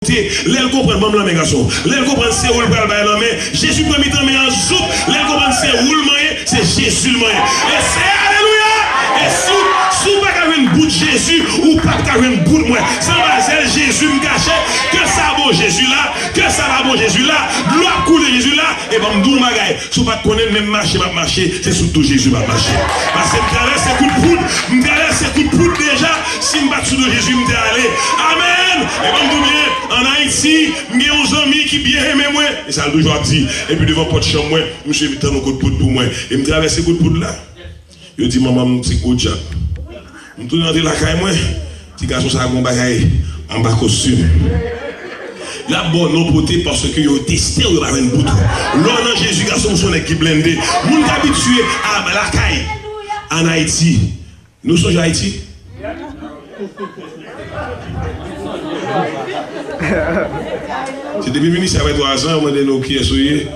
L'aile comprend bon la garçon. L'aile comprend c'est où le bal la main. Jésus premier temps mais en soupe. L'aile comprend c'est où le moyen, c'est Jésus le moyen. Et c'est alléluia. Et si vous pas une bout de Jésus ou pas une bout de moi, ça va c'est Jésus me cacher que ça bon Jésus là, que ça va bon Jésus là, l'eau coule Jésus là et ben m'dou magaille. Si vous pas connaître même marcher pas marcher, c'est surtout Jésus va marcher. Parce que m'dalé c'est coup de poudre, m'dalé c'est coup de poudre déjà, si m'pas sous Jésus m'dé aller. Amen. Et ben m'dou bien en Haïti, j'ai des amis qui bien aiment moi. Et ça le toujours dit. Et puis devant porte chambre, moi, monsieur mis un coup de poudre pour moi. Et me traverse ce coup de poudre là. Je dis maman, c'est good job. Je tourne dans la caille moi. Petit garçon ça a un bagaille en bas costume. La bonne non poté parce que yo testé ou la une bout. L'on Jésus garçon son équipe blindé. Moun habitué à la caille en Haïti. Nous sommes en Haïti. Si depuis le ministre avait 3 ans, on m'a dit qui est souillé,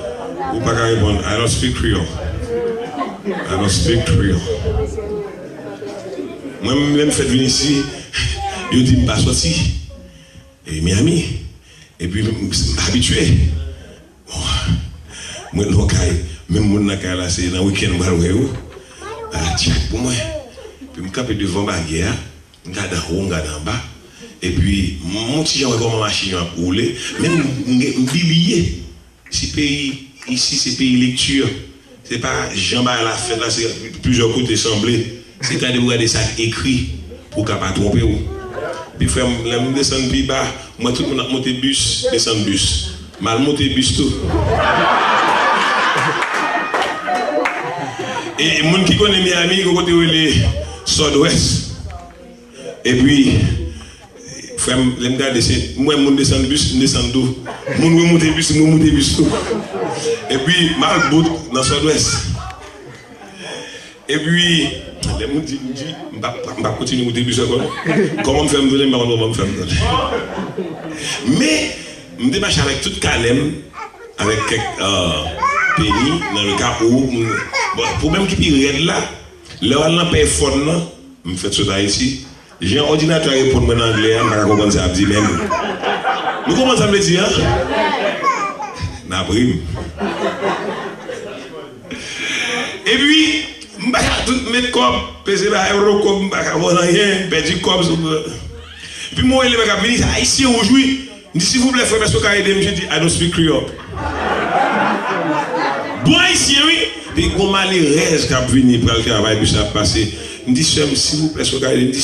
ou pas qu'à répondre. I don't speak Creole. I don't speak Creole. Moi-même, fait venir ici, je dis, je ne pas sortir. Et Miami. Et puis, je suis habitué. Moi, même mon là, c'est dans le week-end, je vais pour moi. Puis, je suis devant ma guerre, je regarde en haut, je regarde en bas. Et puis, mon petit Jean, comment ma machine a roulé, même lié. Si pays, ici, c'est pays lecture. C'est pas Jean-Baptiste la fête, là, c'est plusieurs côtés semblés. C'est quand vous regardez ça écrit pour ne pas tromper. Puis, frère, je descends plus bas. Moi, tout le monde a monté bus, descend bus. Mal monté bus tout. Et les gens qui connaissent Miami, ils côté les Sud-Ouest. Et puis, frère, je regarde, moi, je descends le bus, je descends d'où. Je monte le bus, je monte le bus tout. Et puis, mal bout dans le Sud-Ouest. Et puis, les gens disent, je ne vais pas continuer à monter le bus encore. Comment me faire me donner, je ne vais pas me faire me donner. Mais, je démarche avec toute calme, avec quelques pays, dans le cas où, le problème qui est là, là où on paye fort, je fais ça ici. J'ai un ordinateur qui répond en anglais, je ne vais pas comprendre ça, je dis même. Vous comprenez ça me dire, hein? Na prime. Et puis, je ne vais pas tout mettre comme, peser par euro comme, je ne vais pas voir rien, perdu comme. Puis moi, il va venir ici aujourd'hui. Je dis, s'il vous plaît, frère, parce que quand il je dis, I don't speak Creole. Bon, ici, oui. Puis, comme malheureux qui a venu pour le travail, puis ça a passé. Je dis, s'il vous plaît, je dis,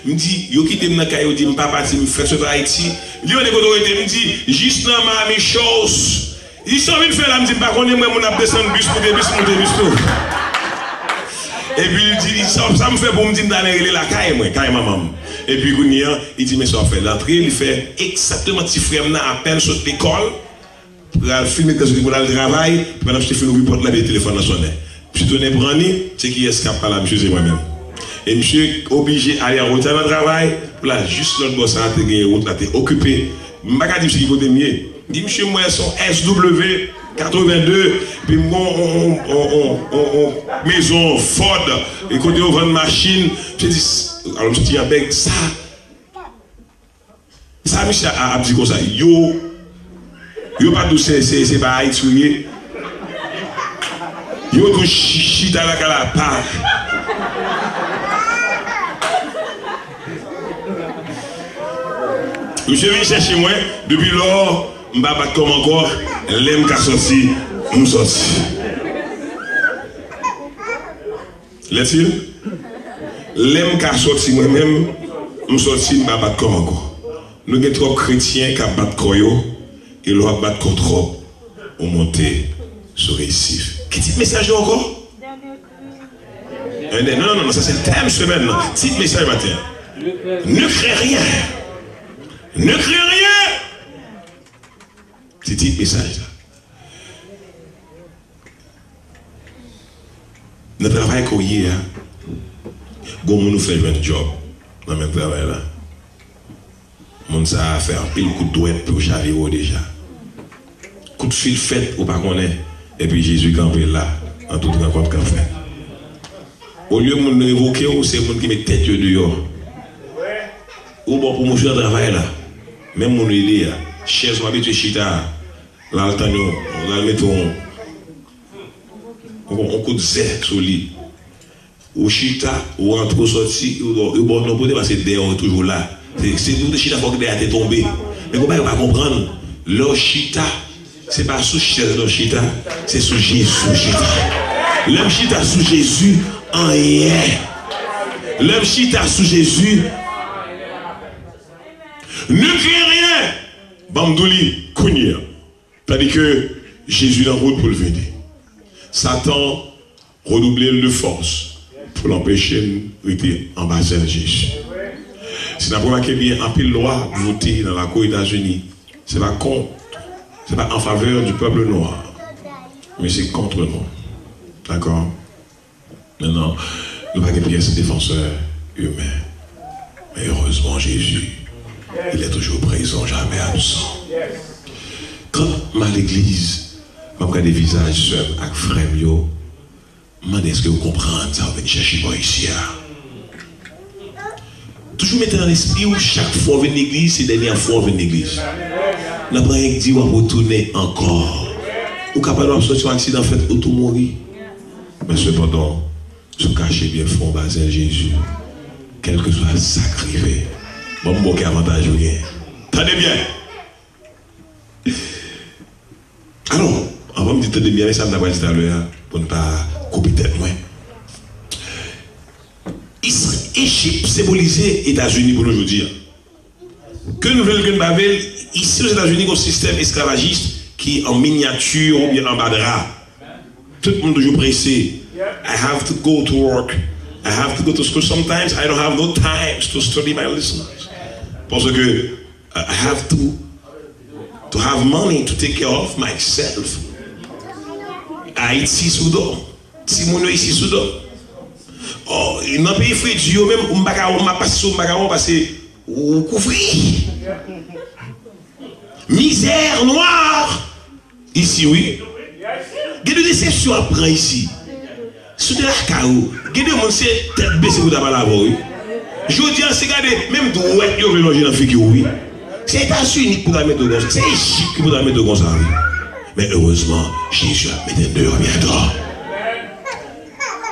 je dis, yo quitte mon caillou, je dis, papa, je fais ce travail ici. Il y a des autorités, je dis, juste dans ma même chose. Ils sont venus faire là, je dis, par contre, moi, je descends le bus pour des bus, monter le bus tout. Et puis, il dit, ça me fait pour me dire d'aller la caille, moi, caille maman. Et puis, il dit, mais ça fait l'entrée, il fait exactement petit frère, à peine sur l'école, pour filmer que je dis, pour le travail, pendant que je fais le report, là, le téléphone dans son nez. Je suis donné Brani, c'est qui escape par là, monsieur, c'est moi-même. Et monsieur est obligé d'aller en retour dans le travail, pour là, juste l'autre boss, a été occupé. Je ne sais pas si côté mieux. Il dit, monsieur, moi, son SW 82, puis mon maison Ford, et côté on vend une machine. Je dis, alors je dis avec ça, monsieur a dit comme ça, yo pas douce, c'est pas haïtien. Yo tout chita la calapa. Monsieur vient chercher moi, depuis lors, je ne vais pas comme encore, l'aime qu'a sorti, je sorti. L'est-il? L'aime qu'a sorti moi-même, je sorti, je ne vais pas comme encore. Nous avons trop chrétiens qui battent Koyo, et nous avons battu contre au monter sur récif. Quel petit message encore? Non, ça c'est le thème semaine. Petit message matin. Ne crée rien. Ne crée rien. Petit message là. Notre travail qu'on y est, on nous fait un job dans le même travail là. On ça a fait un pile coup de doigt pour chaver déjà. Coup de fil fait ou pas qu'on est. Et puis Jésus campé là, en toute rencontre qu'on fait. Au lieu de nous évoquer, c'est le monde qui met tête dehors. Ou bon pour mon travail là. Même mon idée, chaise m'habitue chita, là, on va mettre on coup de zé sur lui. Ou chita, ou entre sorti, ou bon, non, parce que derrière toujours là. C'est tout de chita pour que derrière t'es tombé. Mais comment on va comprendre? Leur chita, c'est pas sous chaise leur chita, c'est sous Jésus chita. L'homme chita sous Jésus, en rien. L'homme chita sous Jésus. Ne crie rien. Bamdouli, Kounia. Tandis que Jésus est en route pour le venir. Satan redoublait de force pour l'empêcher d'être en bas de Jésus. Si nous avons bien un pile loi votée dans la Cour des États-Unis, ce n'est pas contre, ce n'est pas en faveur du peuple noir, mais c'est contre nous. D'accord? Maintenant, nous n'avons pas pièce défenseur humain. Mais heureusement, Jésus, il est toujours présent, jamais absent. Quand je suis à l'église, je regarde des visages seuls avec frères, je me demande est-ce que vous comprenez ça, vous venez chercher moi ici. Toujours mettre dans l'esprit où chaque fois vous venez à l'église, c'est la dernière fois vous venez à l'église. Nous n'avons rien dit, on va retourner encore. Ou capable de sortir un accident, fait auto mourir. Mais cependant, se cacher bien fort, basin Jésus, quel que soit ça arrivé. Bon, mon avantage, vous voyez. Tenez bien. Alors, avant de me dire bien, ça m'a dit tout à l'heure, pour ne pas couper tête, moi. Égypte symbolisait États-Unis pour nous aujourd'hui. Que nous voulons que Babel, ici aux États-Unis, un système esclavagiste qui est en miniature ou bien en bas de rat. Tout le monde toujours pressé. I have to go to work. I have to go to school. Sometimes I don't have no time to study my lessons. Parce que I have to have money to take care of myself. Haïti, Soudan. Si mon ici, Soudan. Oh, dans le pays frédéric, même, on m'a passé sur le parce que on couvrit. Misère noire. Ici, oui. Il y a des déceptions à prendre ici. Sous de la caou. Il y a des gens qui sont tête baissée pour la voix. Je dis, c'est regarder, même de ouais, il y a des gens qui ont figure, oui. C'est les États-Unis pour la mettre de comme ça. C'est l'Égypte qui pour la mettre de comme ça. Mais heureusement, Jésus a mis deux bientôt.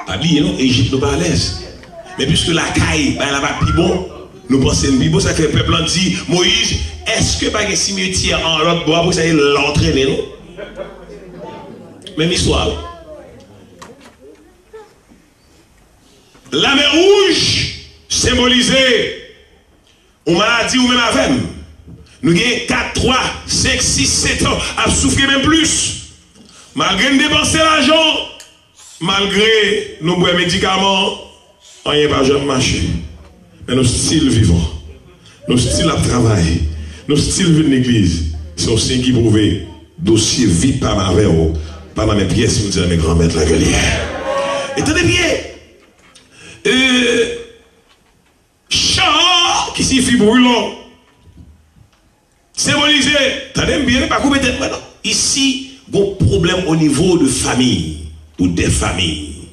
Pas bien, non? L'Égypte n'est pas à l'aise. Mais puisque la caille, elle n'a pas plus bon, nous pensons que bon, ça fait le peuple dit, Moïse, est-ce que pas un cimetière en l'autre bois pour ça l'entraîner, non? Même histoire. La mer rouge symbolisait une maladie ou même avec. Nous avons 4, 3, 5, 6, 7 ans à souffrir même plus. Malgré nous dépenser l'argent, malgré nos médicaments, on n'y a pas jamais marché. Mais nos styles vivants, nos styles à travail, nos styles de l'église, c'est aussi qui prouve dossier vide par ma verre, par mes pièces, me disait mes grands-mères la gueulière. Et tenez bien, char qui signifie brûlant, symbolisé, tenez bien, pas couper tête maintenant. Ici, bon problème au niveau de famille ou des familles.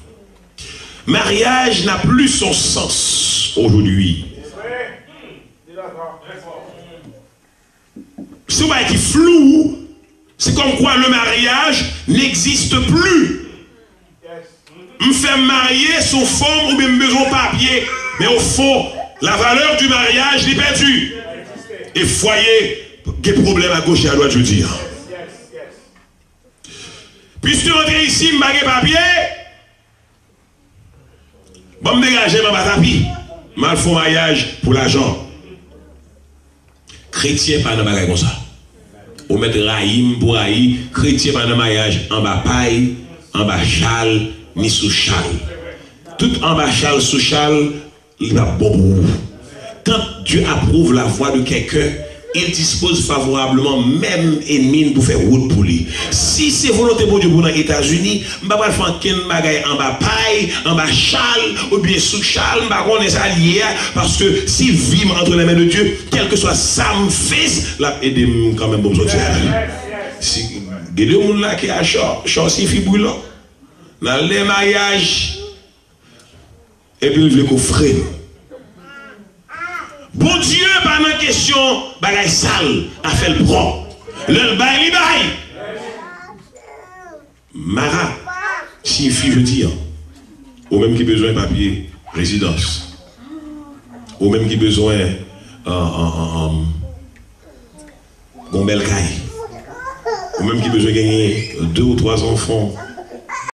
Mariage n'a plus son sens aujourd'hui. C'est un qui flou. C'est comme quoi le mariage n'existe plus. Me faire marier sous forme ou même besoin papier. Mais au fond, la valeur du mariage est perdue. Et foyer, quel problème à gauche et à droite, je veux dire. Puisque rentrer ici, je n'ai pas papier. Bon, me dégager, je ne tapis. Mal font mariage pour l'argent. Chrétien, pas de mariage comme ça. Ou mettre raïm pour raïm. Chrétien, pas de mariage en bas paille, en bas châle, ni sous châle. Tout en bas châle, sous châle, il va bon. Quand Dieu approuve la voix de quelqu'un, il dispose favorablement même ennemi pour faire route pour lui. Si c'est volonté pour Dieu pour les États-Unis, je ne vais pas faire qu'un bagage en bas paille, en bas châle, ou bien sous châle, je ne vais pas connaître ça lié, parce que si vivre entre les mains de Dieu, quel que soit ça, me fils, là, aidez quand même pour me sortir. Si il y a des gens là qui a chant signifie brûlant, dans les mariages, et puis il veut qu'on freine. Bon Dieu, pas dans question, bagay sale, a fait le propre. Le bail, li bail. Mara, signifie, je dis, ou même qui besoin de papier, résidence. Ou même qui besoin d'un bel caille. Ou même qui besoin de gagner 2 ou 3 enfants